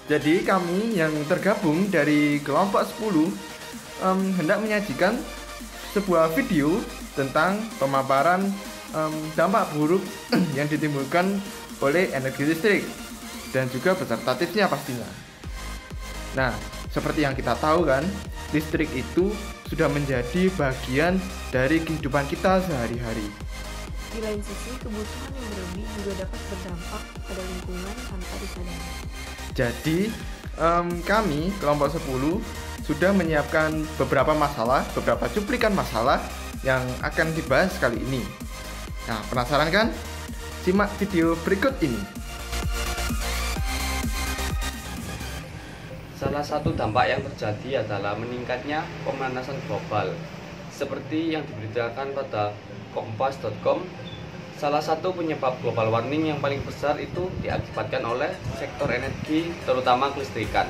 Jadi kami yang tergabung dari kelompok 10 hendak menyajikan sebuah video tentang pemaparan dampak buruk yang ditimbulkan oleh energi listrik dan juga beserta tipsnya pastinya. Nah, seperti yang kita tahu kan, listrik itu sudah menjadi bagian dari kehidupan kita sehari-hari. Di lain sisi, kebutuhan yang berlebih juga dapat berdampak pada lingkungan tanpa disadari. Jadi, kami kelompok 10 sudah menyiapkan beberapa cuplikan masalah yang akan dibahas kali ini. Nah, penasaran kan? Simak video berikut ini. Salah satu dampak yang terjadi adalah meningkatnya pemanasan global. Seperti yang diberitakan pada kompas.com, salah satu penyebab global warming yang paling besar itu diakibatkan oleh sektor energi, terutama kelistrikan.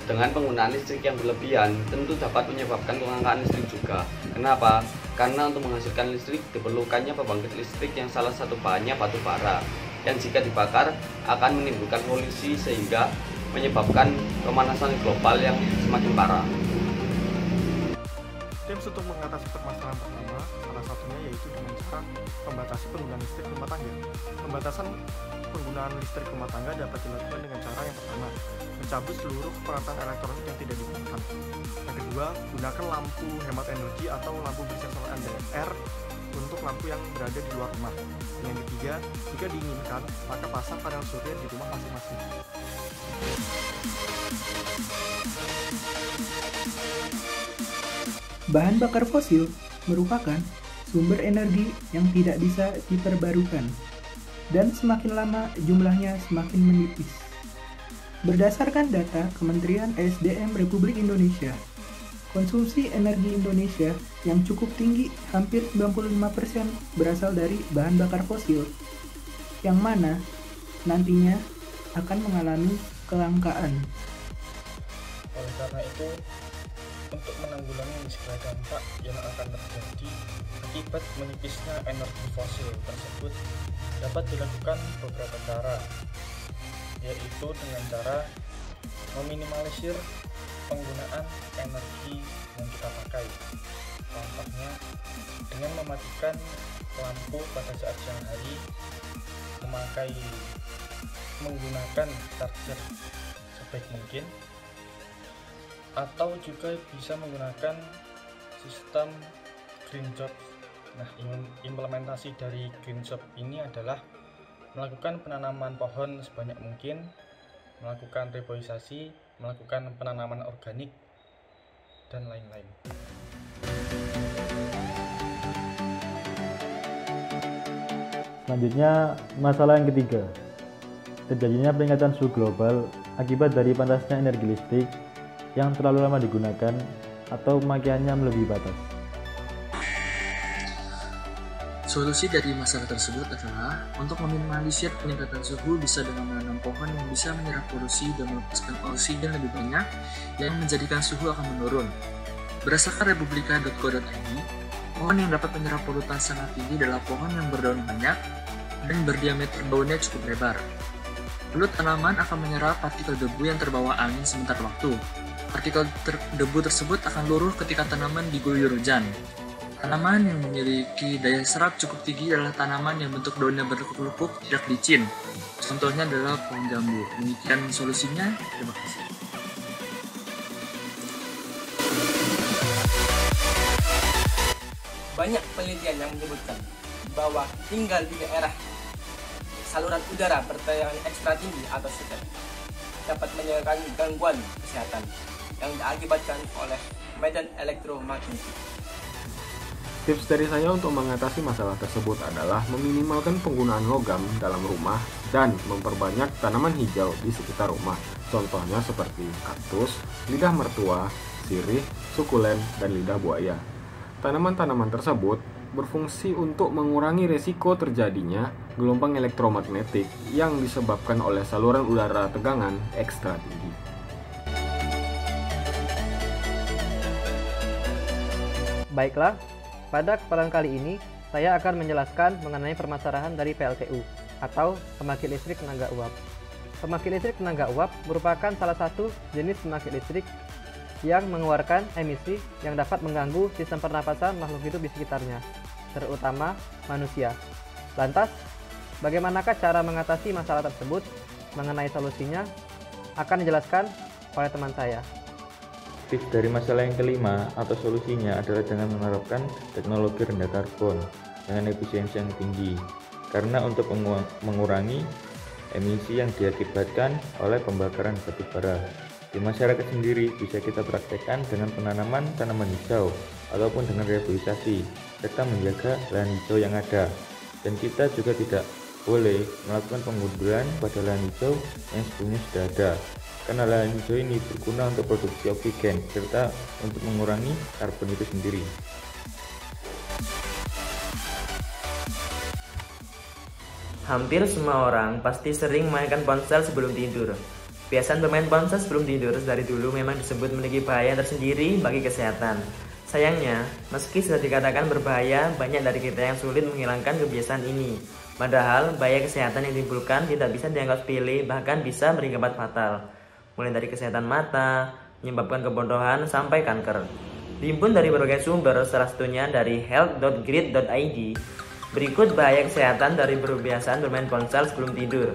Dengan penggunaan listrik yang berlebihan, tentu dapat menyebabkan kelangkaan listrik juga. Kenapa? Karena untuk menghasilkan listrik diperlukannya pembangkit listrik yang salah satu bahannya batu bara, yang jika dibakar akan menimbulkan polusi sehingga menyebabkan pemanasan global yang semakin parah. Tips untuk mengatasi permasalahan pertama, salah satunya yaitu dengan cara membatasi penggunaan listrik rumah tangga. Pembatasan penggunaan listrik rumah tangga dapat dilakukan dengan cara yang pertama, mencabut seluruh peralatan elektronik yang tidak dibutuhkan. Yang kedua, gunakan lampu hemat energi atau lampu bersensor NDR untuk lampu yang berada di luar rumah. Dan yang ketiga, jika diinginkan, maka pasang panel surya di rumah masing-masing. Bahan bakar fosil merupakan sumber energi yang tidak bisa diperbarukan dan semakin lama jumlahnya semakin menipis. Berdasarkan data Kementerian SDM Republik Indonesia, konsumsi energi Indonesia yang cukup tinggi, hampir 95% berasal dari bahan bakar fosil, yang mana nantinya akan mengalami kelangkaan. Oleh karena itu, untuk menanggulangi segala dampak yang akan terjadi akibat menipisnya energi fosil tersebut dapat dilakukan beberapa cara, yaitu dengan cara meminimalisir penggunaan energi yang kita pakai. Contohnya dengan mematikan lampu pada saat siang hari, menggunakan charger sebaik mungkin, atau juga bisa menggunakan sistem green job. Nah, implementasi dari green job ini adalah melakukan penanaman pohon sebanyak mungkin, melakukan reboisasi, melakukan penanaman organik, dan lain-lain. Selanjutnya, masalah yang ketiga, terjadinya peningkatan suhu global akibat dari panasnya energi listrik yang terlalu lama digunakan atau pemakaiannya melebihi batas. Solusi dari masalah tersebut adalah untuk meminimalisir peningkatan suhu bisa dengan menanam pohon yang bisa menyerap polusi dan melepaskan oksigen lebih banyak yang menjadikan suhu akan menurun. Berdasarkan republika.co.id, pohon yang dapat menyerap polutan sangat tinggi adalah pohon yang berdaun banyak dan berdiameter daunnya cukup lebar. Lalu tanaman akan menyerap partikel debu yang terbawa angin sebentar waktu. Partikel debu tersebut akan luruh ketika tanaman diguyur hujan. Tanaman yang memiliki daya serap cukup tinggi adalah tanaman yang bentuk daunnya berlekuk-lekuk, tidak licin. Contohnya adalah pohon jambu. Demikian solusinya. Terima kasih. Banyak penelitian yang menyebutkan bahwa tinggal di daerah saluran udara bertegangan ekstra tinggi atau sedang dapat menyebabkan gangguan kesehatan yang diakibatkan oleh medan elektromagnetik. Tips dari saya untuk mengatasi masalah tersebut adalah meminimalkan penggunaan logam dalam rumah dan memperbanyak tanaman hijau di sekitar rumah. Contohnya seperti kaktus, lidah mertua, sirih, sukulen, dan lidah buaya. Tanaman-tanaman tersebut berfungsi untuk mengurangi resiko terjadinya gelombang elektromagnetik yang disebabkan oleh saluran udara tegangan ekstra tinggi. Baiklah, pada kesempatan kali ini saya akan menjelaskan mengenai permasalahan dari PLTU atau pembangkit listrik tenaga uap. Pembangkit listrik tenaga uap merupakan salah satu jenis pembangkit listrik yang mengeluarkan emisi yang dapat mengganggu sistem pernapasan makhluk hidup di sekitarnya, terutama manusia. Lantas, bagaimanakah cara mengatasi masalah tersebut? Mengenai solusinya akan dijelaskan oleh teman saya. Tips dari masalah yang kelima atau solusinya adalah dengan menerapkan teknologi rendah karbon dengan efisiensi yang tinggi, karena untuk mengurangi emisi yang diakibatkan oleh pembakaran batu bara. Di masyarakat sendiri bisa kita praktekkan dengan penanaman tanaman hijau ataupun dengan rehabilitasi serta menjaga lahan hijau yang ada. Dan kita juga tidak boleh melakukan penggundulan pada lahan hijau yang sebelumnya sudah ada, karena lahan hijau ini berguna untuk produksi oksigen serta untuk mengurangi karbon itu sendiri. Hampir semua orang pasti sering memainkan ponsel sebelum tidur. Kebiasaan bermain ponsel sebelum tidur dari dulu memang disebut memiliki bahaya tersendiri bagi kesehatan. Sayangnya, meski sudah dikatakan berbahaya, banyak dari kita yang sulit menghilangkan kebiasaan ini. Padahal, bahaya kesehatan yang ditimbulkan tidak bisa dianggap sepele, bahkan bisa berakibat fatal. Mulai dari kesehatan mata, menyebabkan kebodohan, sampai kanker. Dihimpun dari berbagai sumber, salah satunya dari health.grid.id. Berikut bahaya kesehatan dari kebiasaan bermain ponsel sebelum tidur.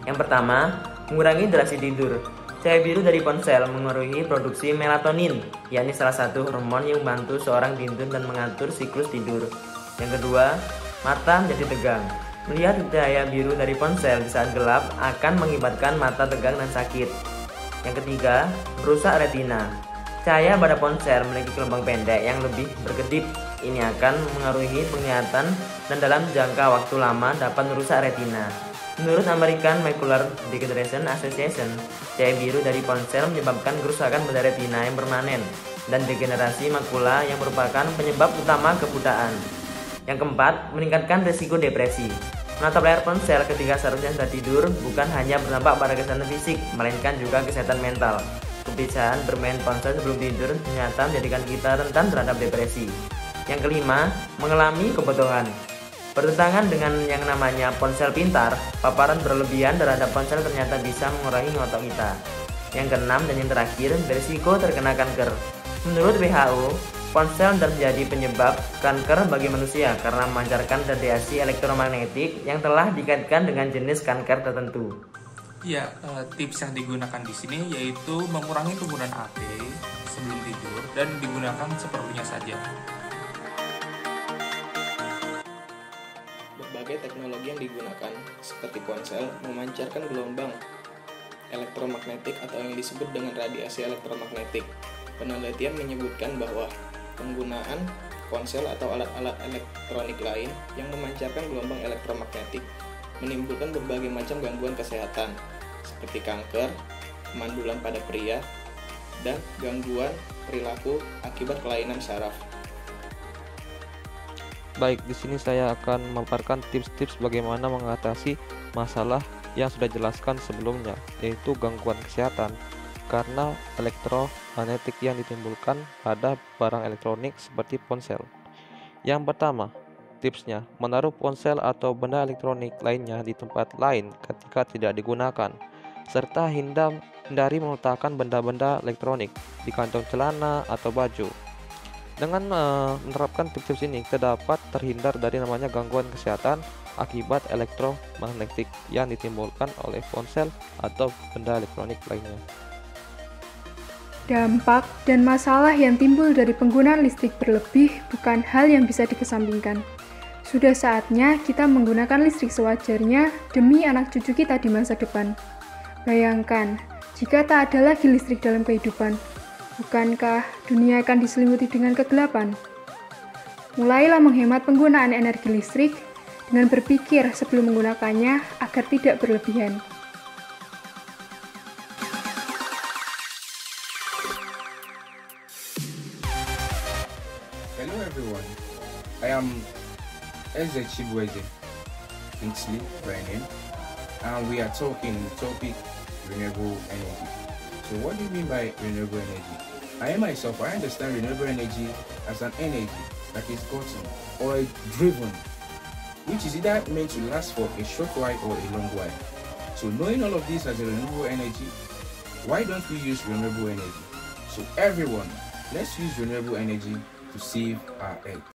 Yang pertama, mengurangi durasi tidur. Cahaya biru dari ponsel mengaruhi produksi melatonin, yakni salah satu hormon yang membantu seorang tidur dan mengatur siklus tidur. Yang kedua, mata menjadi tegang. Melihat cahaya biru dari ponsel di saat gelap akan mengakibatkan mata tegang dan sakit. Yang ketiga, merusak retina. Cahaya pada ponsel memiliki gelombang pendek yang lebih berkedip. Ini akan mengaruhi penglihatan dan dalam jangka waktu lama dapat merusak retina. Menurut American Macular Degeneration Association, cahaya biru dari ponsel menyebabkan kerusakan pada retina yang permanen dan degenerasi makula yang merupakan penyebab utama kebutaan. Yang keempat, meningkatkan risiko depresi. Menatap layar ponsel ketika seharusnya sudah tidur bukan hanya berdampak pada kesehatan fisik, melainkan juga kesehatan mental. Kebiasaan bermain ponsel sebelum tidur ternyata menjadikan kita rentan terhadap depresi. Yang kelima, mengalami kebodohan. Bertentangan dengan yang namanya ponsel pintar, paparan berlebihan terhadap ponsel ternyata bisa mengurangi otot kita. Yang keenam dan yang terakhir, berisiko terkena kanker. Menurut WHO, ponsel dapat menjadi penyebab kanker bagi manusia karena memancarkan radiasi elektromagnetik yang telah dikaitkan dengan jenis kanker tertentu. Ya, tips yang digunakan di sini yaitu mengurangi penggunaan HP sebelum tidur dan digunakan seperlunya saja. Berbagai teknologi yang digunakan, seperti ponsel, memancarkan gelombang elektromagnetik atau yang disebut dengan radiasi elektromagnetik. Penelitian menyebutkan bahwa penggunaan ponsel atau alat-alat elektronik lain yang memancarkan gelombang elektromagnetik menimbulkan berbagai macam gangguan kesehatan, seperti kanker, kemandulan pada pria, dan gangguan perilaku akibat kelainan saraf. Baik, di sini saya akan memaparkan tips-tips bagaimana mengatasi masalah yang sudah dijelaskan sebelumnya, yaitu gangguan kesehatan karena elektromagnetik yang ditimbulkan pada barang elektronik seperti ponsel. Yang pertama, tipsnya, menaruh ponsel atau benda elektronik lainnya di tempat lain ketika tidak digunakan, serta hindari meletakkan benda-benda elektronik di kantong celana atau baju. Dengan menerapkan tips-tips ini, kita dapat terhindar dari namanya gangguan kesehatan akibat elektromagnetik yang ditimbulkan oleh ponsel atau benda elektronik lainnya. Dampak dan masalah yang timbul dari penggunaan listrik berlebih bukan hal yang bisa dikesampingkan. Sudah saatnya kita menggunakan listrik sewajarnya demi anak cucu kita di masa depan. Bayangkan, jika tak ada lagi listrik dalam kehidupan, bukankah dunia akan diselimuti dengan kegelapan? Mulailah menghemat penggunaan energi listrik dengan berpikir sebelum menggunakannya agar tidak berlebihan. Hello everyone, I am Eze Chibweze Kingsley by name, and we are talking the topic renewable energy. So what do you mean by renewable energy? I myself, I understand renewable energy as an energy that is gotten or driven, which is either meant to last for a short while or a long while. So knowing all of this as a renewable energy, why don't we use renewable energy? So everyone, let's use renewable energy to save our earth.